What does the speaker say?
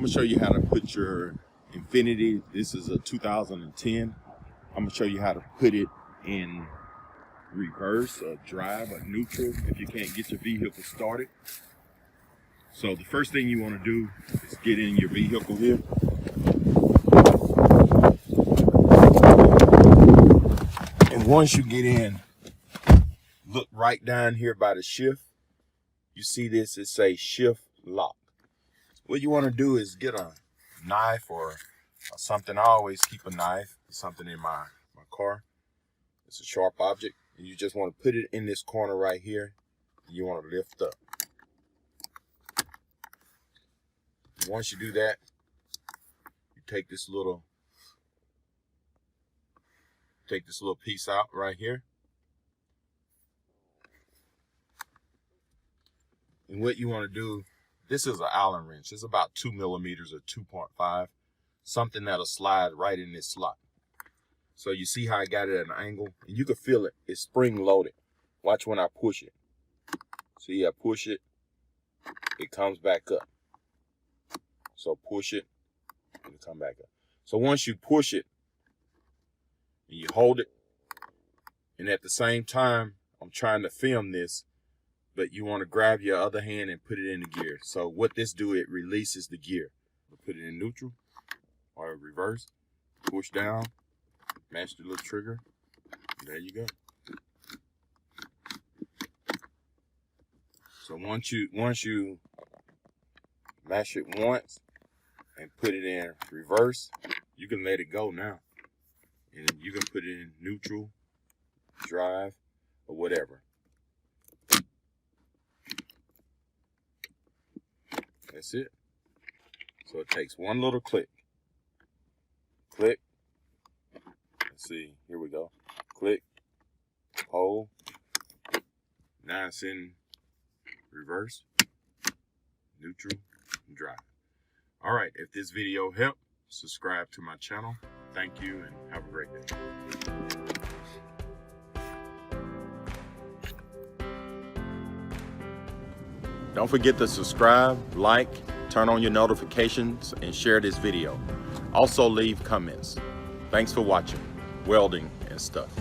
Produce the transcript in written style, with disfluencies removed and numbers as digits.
I'm gonna show you how to put your Infiniti. This is a 2010. I'm gonna show you how to put it in reverse, or drive, or neutral if you can't get your vehicle started. So the first thing you want to do is get in your vehicle here. And once you get in, look right down here by the shift. You see this, it says shift lock. What you want to do is get a knife or something. I always keep a knife, something in my car. It's a sharp object. And you just want to put it in this corner right here. You want to lift up. Once you do that, you take this little piece out right here. And what you want to do, this is an Allen wrench. It's about 2 millimeters or 2.5, something that'll slide right in this slot. So you see how I got it at an angle, and you can feel it. It's spring loaded. Watch when I push it. See, I push it, it comes back up. So push it, and it come back up. So once you push it, and you hold it, and at the same time, I'm trying to film this, but you want to grab your other hand and put it in the gear. So what this do, it releases the gear. Put it in neutral or reverse, push down, match the little trigger. There you go. So once you mash it once and put it in reverse, you can let it go now. And you can put it in neutral, drive, or whatever. That's it. So it takes one little click. Click. Let's see. Here we go. Click. Hold. Now it's in reverse, neutral, and drive. All right. If this video helped, subscribe to my channel. Thank you and have a great day. Don't forget to subscribe, like, turn on your notifications, and share this video. Also leave comments. Thanks for watching Welding and Stuff.